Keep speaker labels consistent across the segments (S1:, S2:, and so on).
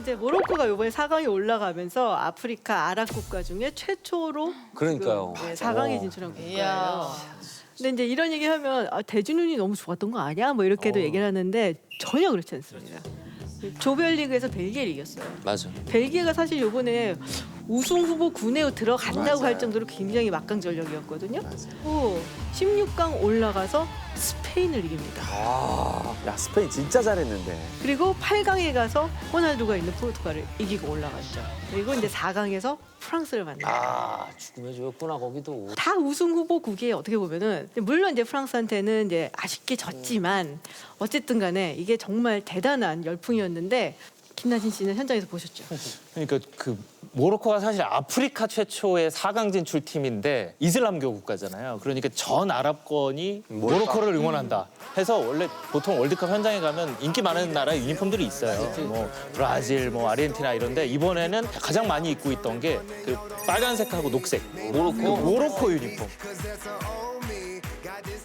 S1: 이제 모로코가 이번에 4강에 올라가면서 아프리카 아랍 국가 중에 최초로
S2: 그러니까요.
S1: 지금, 4강에 진출한 국가예요. 근데 이제 이런 얘기하면 대진운이 너무 좋았던 거 아니야? 뭐 이렇게도 얘기를 하는데 전혀 그렇지 않습니다. 조별리그에서 벨기에를 이겼어요.
S2: 맞아.
S1: 벨기에가 사실 이번에 우승 후보 9내에 들어간다고 할 정도로 굉장히 막강 전력이었거든요. 또 16강 올라가서 스페인을 이깁니다.
S3: 야, 스페인 진짜 잘했는데.
S1: 그리고 8강에 가서 호날두가 있는 포르투갈을 이기고 올라갔죠. 그리고 이제 4강에서 프랑스를 만나요.
S2: 아, 죽음의 조였구나 거기도.
S1: 다 우승 후보국이에요. 어떻게 보면은 물론 이제 프랑스한테는 이제 아쉽게 졌지만 어쨌든 간에 이게 정말 대단한 열풍이었는데 김나진 씨는 현장에서 보셨죠?
S4: 그러니까 그 모로코가 사실 아프리카 최초의 4강 진출 팀인데 이슬람교 국가잖아요. 그러니까 전 아랍권이 모로코를 응원한다 해서 원래 보통 월드컵 현장에 가면 인기 많은 나라 유니폼들이 있어요. 뭐 브라질, 뭐 아르헨티나 이런데 이번에는 가장 많이 입고 있던 게 그 빨간색하고 녹색 모로코 유니폼.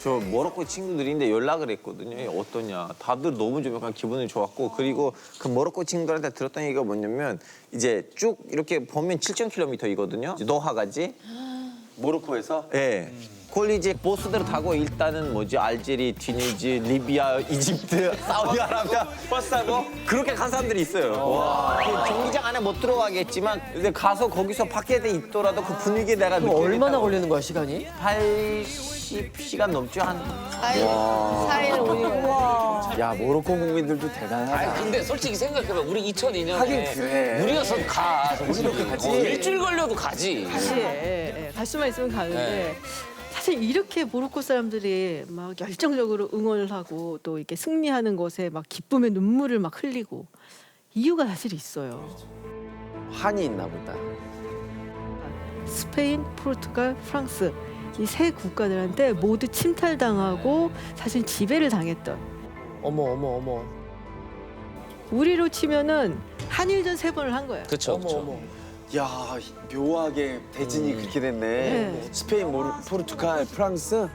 S5: 저 모로코 친구들인데 연락을 했거든요. 어떠냐. 다들 너무 좀 약간 기분이 좋았고 그리고 그 모로코 친구들한테 들었던 얘기가 뭐냐면 이제 쭉 이렇게 보면 7,000km이거든요. 노하까지.
S3: 모로코에서?
S5: 예. 그걸 이제 보스대로 타고 일단은 뭐지 알제리, 튀니지, 리비아, 이집트, 사우디아라비아 버스 타고 그렇게 간 사람들이 있어요. 그 경기장 안에 못 들어가겠지만 근데 가서 거기서 밖에 있더라도 그 분위기 내가 느끼겠다고.
S6: 얼마나 걸리는 거야 시간이?
S5: 80시간 넘죠 한.
S6: 4일 5일.
S3: 야, 모로코 국민들도 대단하다.
S2: 아니 근데 솔직히 생각해봐. 우리 2002년에
S3: 하긴 그래.
S2: 우리였어 가.
S3: 우리도 가지.
S2: 일주일 걸려도 가지.
S1: 갈 수만 있으면 가는데 사실 이렇게 모로코 사람들이 막 열정적으로 응원을 하고 또 이렇게 승리하는 것에 막 기쁨의 눈물을 막 흘리고 이유가 사실 있어요.
S3: 한이 있나 보다.
S1: 스페인, 포르투갈, 프랑스 이 세 국가들한테 모두 침탈당하고 사실 지배를 당했던
S6: 어머.
S1: 우리로 치면은 한일전 3번을 한 거예요.
S2: 그렇죠.
S6: 어머.
S3: 야, 묘하게 대진이 그렇게 됐네.
S1: 네.
S3: 스페인, 포르투갈, 프랑스.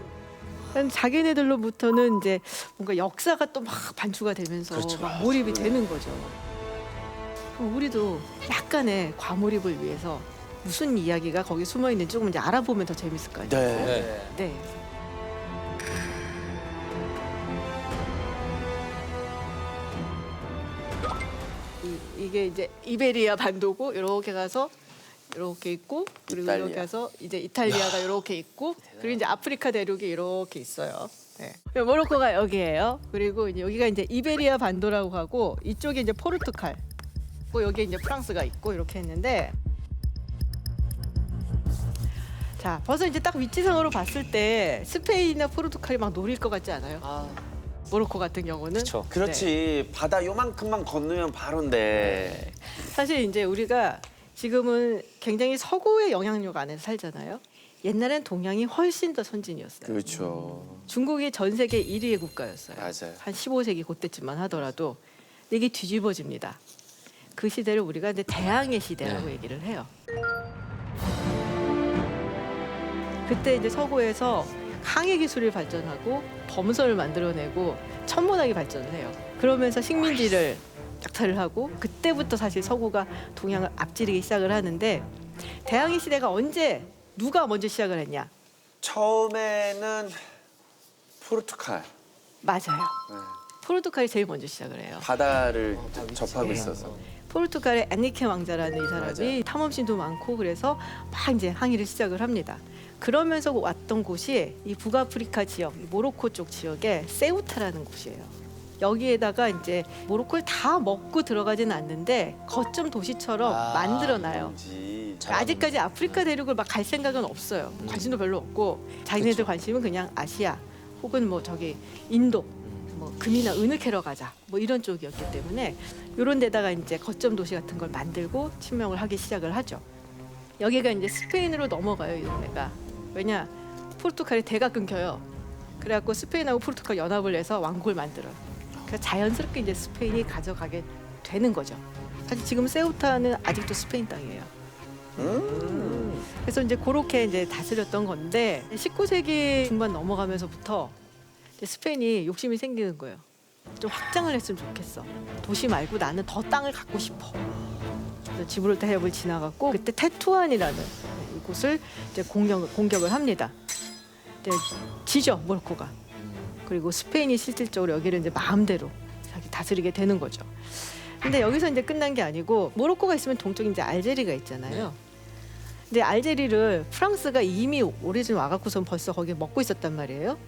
S1: 자기네들로부터는 이제 뭔가 역사가 또 막 반추가 되면서 막 몰입이 되는 거죠. 그럼 우리도 약간의 과몰입을 위해서 무슨 이야기가 거기 숨어 있는지 조금 이제 알아보면 더 재밌을 거 아니에요.
S3: 네.
S1: 네. 이게 이제 이베리아 반도고 이렇게 가서 이렇게 있고 그리고
S3: 이탈리아.
S1: 이렇게 가서 이제 이탈리아가 이렇게 있고 그리고 이제 아프리카 대륙이 이렇게 있어요. 네. 모로코가 여기예요. 그리고 이제 여기가 이제 이베리아 반도라고 하고 이쪽에 이제 포르투갈, 뭐 여기 이제 프랑스가 있고 이렇게 했는데. 자, 벌써 이제 딱 위치상으로 봤을 때 스페인이나 포르투갈이 막 노릴 것 같지 않아요? 모로코 같은 경우는.
S2: 그렇죠.
S3: 그렇지. 바다 요만큼만 건너면 바로인데.
S1: 사실 이제 우리가 지금은 굉장히 서구의 영향력 안에서 살잖아요. 옛날엔 동양이 훨씬 더 선진이었어요.
S3: 그렇죠.
S1: 중국이 전 세계 1위의 국가였어요.
S3: 맞아요.
S1: 한 15세기 그때쯤만 하더라도 이게 뒤집어집니다. 그 시대를 우리가 이제 대항해 시대라고 얘기를 해요. 그때 이제 서구에서 항해 기술이 발전하고 범선을 만들어내고 천문학이 발전을 해요. 그러면서 식민지를 약탈을 하고 그때부터 사실 서구가 동양을 앞지르기 시작을 하는데 대항해 시대가 언제 누가 먼저 시작을 했냐?
S3: 처음에는 포르투갈.
S1: 맞아요. 포르투갈이 제일 먼저 시작을 해요.
S3: 바다를 접하고 있어서.
S1: 포르투갈의 엔리케 왕자라는 이 사람이
S3: 맞아요.
S1: 탐험심도 많고 그래서 막 이제 항해를 시작을 합니다. 그러면서 왔던 곳이 이 북아프리카 지역, 모로코 쪽 지역의 세우타라는 곳이에요. 여기에다가 이제 모로코를 다 먹고 들어가지는 않는데 거점 도시처럼 만들어놔요.
S3: 뭔지.
S1: 아직까지 아프리카 대륙을 막 갈 생각은 없어요. 관심도 별로 없고 자기네들 관심은 그냥 아시아 혹은 뭐 저기 인도 뭐 금이나 은을 캐러 가자 뭐 이런 쪽이었기 때문에 이런 데다가 이제 거점 도시 같은 걸 만들고 침명을 하기 시작을 하죠. 여기가 이제 스페인으로 넘어가요, 이 동네가. 왜냐? 포르투갈이 대가 끊겨요. 그래갖고 스페인하고 포르투갈 연합을 해서 왕국을 만들어요. 그래서 자연스럽게 이제 스페인이 가져가게 되는 거죠. 사실 지금 세우타는 아직도 스페인 땅이에요. 그래서 이제 그렇게 이제 다스렸던 건데 19세기 중반 넘어가면서부터 이제 스페인이 욕심이 생기는 거예요. 좀 확장을 했으면 좋겠어. 도시 말고 나는 더 땅을 갖고 싶어. 그래서 지브롤타 해협을 지나갔고 그때 테투안이라는 이곳을 이제 공격을 합니다. 이제 지죠 모로코가. 그리고 스페인이 실질적으로 여기를 이제 마음대로 자기 다스리게 되는 거죠. 근데 여기서 이제 끝난 게 아니고 모로코가 있으면 동쪽에 이제 알제리가 있잖아요. 근데 알제리를 프랑스가 이미 오래전 와갖고선 벌써 거기 먹고 있었단 말이에요.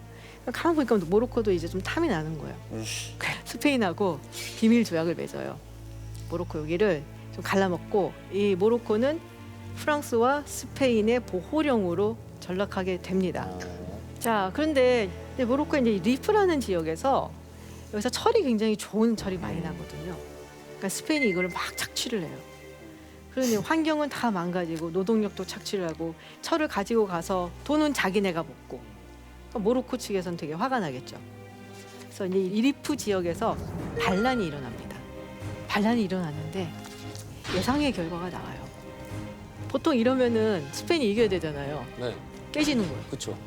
S1: 가만 보니까 모로코도 이제 좀 탐이 나는 거예요. 스페인하고 비밀 조약을 맺어요. 모로코 여기를 좀 갈라먹고 이 모로코는 프랑스와 스페인의 보호령으로 전락하게 됩니다. 자, 그런데 이제 모로코 이제 리프라는 지역에서 여기서 철이 굉장히 좋은 철이 많이 나거든요. 그러니까 스페인이 이거를 막 착취를 해요. 그러니 환경은 다 망가지고 노동력도 착취를 하고 철을 가지고 가서 돈은 자기네가 먹고 그러니까 모로코 측에서는 되게 화가 나겠죠. 그래서 이제 이 리프 지역에서 반란이 일어납니다. 반란이 일어났는데 예상의 결과가 나와요. 보통 이러면은 스페인이 이겨야 되잖아요.
S2: 네,
S1: 깨지는 거예요.
S2: 그렇죠.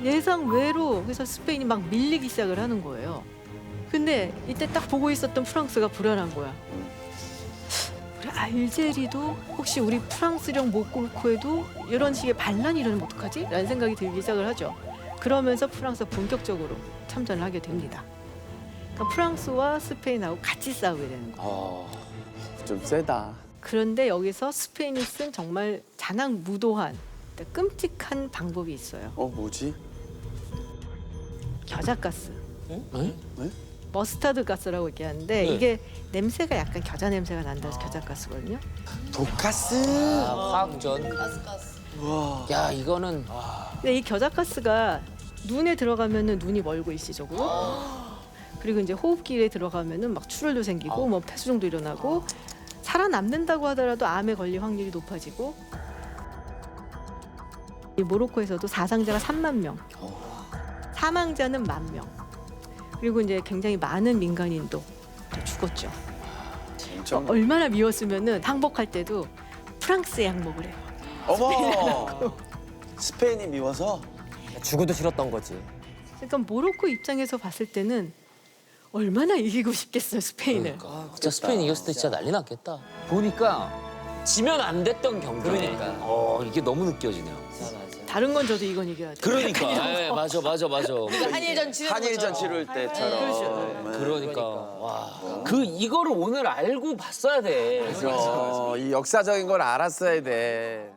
S1: 예상 외로 그래서 스페인이 막 밀리기 시작을 하는 거예요. 근데 이때 딱 보고 있었던 프랑스가 불안한 거야. 우리 알제리도 혹시 우리 프랑스령 모로코에도 이런 식의 반란이 일어나면 어떡하지? 라는 생각이 들기 시작을 하죠. 그러면서 프랑스가 본격적으로 참전을 하게 됩니다. 그러니까 프랑스와 스페인하고 같이 싸우게 되는 거예요.
S3: 좀 세다.
S1: 그런데 여기서 스페인이 쓴 정말 잔악무도한 끔찍한 방법이 있어요.
S3: 뭐지?
S1: 겨자가스.
S2: 네?
S1: 머스타드 가스라고 얘기하는데
S2: 네.
S1: 이게 냄새가 약간 겨자 냄새가 난다 해서 겨자가스거든요.
S3: 독가스.
S2: 화학전.
S3: 와.
S2: 야, 이거는
S1: 근데 이 겨자가스가 눈에 들어가면은 눈이 멀고 일시적으로 그리고 이제 호흡기에 들어가면은 막 출혈도 생기고 뭐 폐수종도 일어나고 살아남는다고 하더라도 암에 걸릴 확률이 높아지고 이 모로코에서도 사상자가 3만 명, 사망자는 1만 명. 그리고 이제 굉장히 많은 민간인도 죽었죠.
S3: 엄청.
S1: 얼마나 미웠으면은 항복할 때도 프랑스에 항복을 해요.
S3: 어머. 스페인이 미워서.
S6: 죽어도 싫었던 거지.
S1: 그러니까 모로코 입장에서 봤을 때는 얼마나 이기고 싶겠어요 스페인을.
S2: 그러니까. 진짜 스페인 이겼을 때 진짜 난리 났겠다. 보니까 지면 안 됐던 경기네.
S6: 그러니까.
S2: 이게 너무 느껴지네요.
S1: 다른 건 저도 이건 이겨야 돼.
S2: 그러니까. 네, 맞아.
S7: 한일전 치르는
S3: 한일전
S7: 것처럼.
S3: 치를 때처럼. 네.
S2: 그러니까 와. 이거를 오늘 알고 봤어야 돼.
S3: 이 역사적인 걸 알았어야 돼.